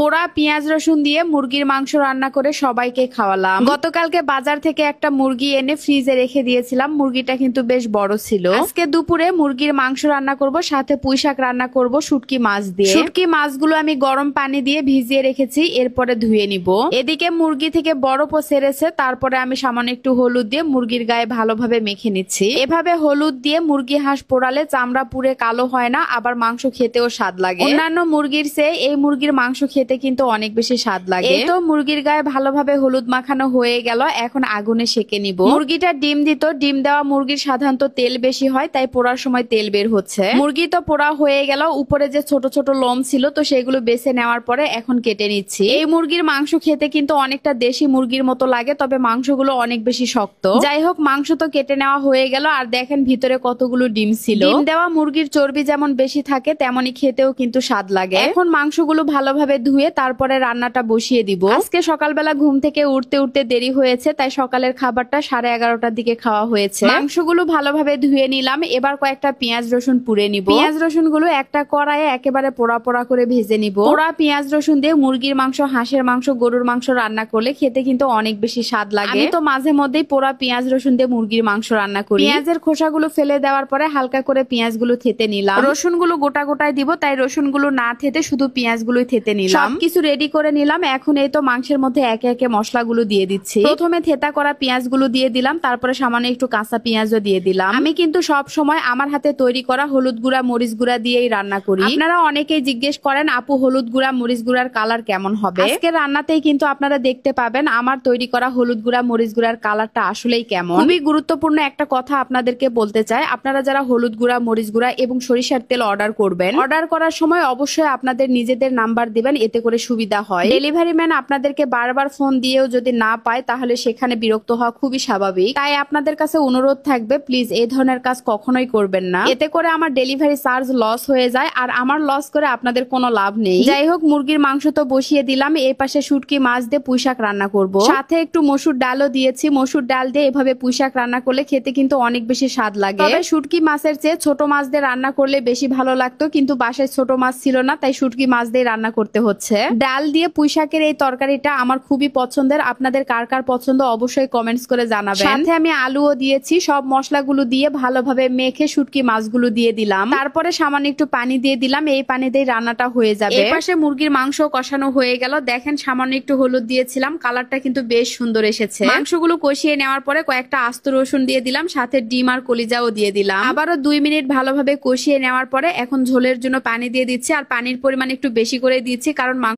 পোড়া পেঁয়াজ রসুন দিয়ে মুরগির মাংস রান্না করে সবাইকে খাওয়ালাম। গতকালকে বাজার থেকে একটা মুরগি এনে ফ্রিজে রেখে দিয়েছিলাম, মুরগিটা কিন্তু বেশ বড় ছিল। আজকে দুপুরে মুরগির মাংস রান্না করব, সাথে পুঁই শাক রান্না করব শুটকি মাছ দিয়ে। শুটকি মাছগুলো আমি গরম পানি দিয়ে ভিজিয়ে রেখেছি, এরপরে ধুয়ে নিব। এদিকে মুরগি থেকে বরফও ছেড়েছে, তারপরে আমি সামান্য একটু হলুদ দিয়ে মুরগির গায়ে ভালোভাবে মেখে নিচ্ছি। এভাবে হলুদ দিয়ে মুরগি হাঁস পোড়ালে চামড়া পুড়ে কালো হয় না, আবার মাংস খেতেও স্বাদ লাগে। অন্যান্য মুরগির চেয়ে এই মুরগির মাংস খেতে কিন্তু অনেক বেশি স্বাদ লাগে। এই তো মুরগির গায়ে ভালোভাবে হলুদ মাখানো হয়ে গেল, এখন আগুনে সেকে নিব। মুরগিটা ডিম দিত, ডিম দেওয়া মুরগির সাধারণত তেল বেশি হয়, তাই পোড়ার সময় তেল বের হচ্ছে। মুরগি তো পোড়া হয়ে গেল, উপরে যে ছোট ছোট লোম ছিল তো সেগুলো বেছে নেওয়ার পরে এখন কেটে নিচ্ছি। এই মুরগির মাংস খেতে কিন্তু অনেকটা দেশি মুরগির মতো লাগে, তবে মাংসগুলো অনেক বেশি শক্ত। যাই হোক, মাংস তো কেটে নেওয়া হয়ে গেল, আর দেখেন ভিতরে কতগুলো ডিম ছিল। ডিম দেওয়া মুরগির চর্বি যেমন বেশি থাকে, তেমনই খেতেও কিন্তু স্বাদ লাগে। এখন মাংসগুলো ভালোভাবে ধুয়ে তারপরে রান্নাটা বসিয়ে দিব। আজকে সকালবেলা ঘুম থেকে উঠতে উঠতে দেরি হয়েছে, তাই সকালের খাবারটা 11:30টার দিকে খাওয়া হয়েছে। মাংসগুলো ভালোভাবে ধুয়ে নিলাম, এবার কয়েকটা পেঁয়াজ রসুন পুড়ে নিব। পেঁয়াজ রসুন গুলো একটা কড়াইয়ে একেবারে পোড়া পোড়া করে ভেজে নিব। পোড়া পেঁয়াজ রসুন দিয়ে মুরগির মাংস, হাঁসের মাংস, গরুর মাংস রান্না করলে খেতে কিন্তু অনেক বেশি স্বাদ লাগে। আমি তো মাঝে মধ্যেই পোড়া পেঁয়াজ রসুন দিয়ে মুরগির মাংস রান্না করি। পেঁয়াজের খোসাগুলো ফেলে দেওয়ার পরে হালকা করে পেঁয়াজগুলো থেতে নিলাম। রসুনগুলো গোটা গোটায় দিব, তাই রসুনগুলো না থেতে শুধু পেঁয়াজগুলোই থেতে নিলাম। সবকিছু রেডি করে নিলাম। এখন এই তো মাংসের মধ্যে একে একে মশলাগুলো দিয়ে দিচ্ছি। প্রথমে থেতা করা পেঁয়াজগুলো দিয়ে দিলাম, তারপরে সামান্য একটু কাঁচা পেঁয়াজও দিয়ে দিলাম। আমি কিন্তু সব সময় আমার হাতে তৈরি করা হলুদ গুঁড়া, মরিচ গুঁড়া দিয়েই রান্না করি। আপনারা অনেকেই জিজ্ঞেস করেন, আপু হলুদ গুঁড়া, মরিচ গুঁড়ার কালার কেমন হবে? আজকের রান্নাতেই কিন্তু আপনারা দেখতে পাবেন আমার তৈরি করা হলুদ গুঁড়া, মরিচ গুঁড়ার কালারটা আসলেই কেমন। খুবই গুরুত্বপূর্ণ একটা কথা আপনাদেরকে বলতে চাই, আপনারা যারা হলুদ গুঁড়া, মরিচ গুঁড়া এবং সরিষার তেল অর্ডার করবেন, অর্ডার করার সময় অবশ্যই আপনাদের নিজেদের নাম্বার দিবেন, এতে করে সুবিধা হয়। ডেলিভারি ম্যান আপনাদেরকে বারবার ফোন দিয়েও যদি না পায়, তাহলে সেখানে বিরক্ত হওয়া খুবই স্বাভাবিক। তাই আপনাদের কাছে অনুরোধ থাকবে, প্লিজ এই ধরনের কাজ কখনোই করবেন না। এতে করে আমার ডেলিভারি চার্জ লস হয়ে যায়, আর আমার লস করে আপনাদের কোনো লাভ নেই। যাই হোক, মুরগির মাংস তো বসিয়ে দিলাম, এই পাশে শুটকি মাছ দিয়ে পুঁই শাক রান্না করব। সাথে একটু মসুর ডালও দিয়েছি। মসুর ডাল দিয়ে এভাবে পুঁই শাক রান্না করলে খেতে কিন্তু অনেক বেশি স্বাদ লাগে। তবে শুটকি মাছের চেয়ে ছোট মাছ দিয়ে রান্না করলে বেশি ভালো লাগতো, কিন্তু বাসায় ছোট মাছ ছিল না, তাই শুটকি মাছ দিয়ে রান্না করতে হচ্ছে। ডাল দিয়ে পুঁই শাকের এই তরকারিটা আমার খুবই পছন্দের। আপনাদের কার কার পছন্দ অবশ্যই কমেন্টস করে জানাবেন। সাথে আমি আলুও দিয়েছি। সব মশলাগুলো দিয়ে ভালোভাবে মেখে শুটকি মাছগুলো দিয়ে দিলাম, তারপরে সামান্য একটু পানি দিয়ে দিলাম। এই পানি দিয়ে রান্নাটা হয়ে যাবে। এই পাশে মুরগির মাংস কষানো হয়ে গেল। দেখেন সামান্য একটু হলুদ দিয়েছিলাম, কালারটা কিন্তু বেশ সুন্দর এসেছে। মাংসগুলো কষিয়ে নেওয়ার পরে কয়েকটা আস্ত রসুন দিয়ে দিলাম, সাথে ডিম আর কলিজাও দিয়ে দিলাম। আবারও 2 মিনিট ভালোভাবে কষিয়ে নেওয়ার পরে এখন ঝোলের জন্য পানি দিয়ে দিচ্ছি, আর পানির পরিমাণ একটু বেশি করে দিচ্ছি, কারণ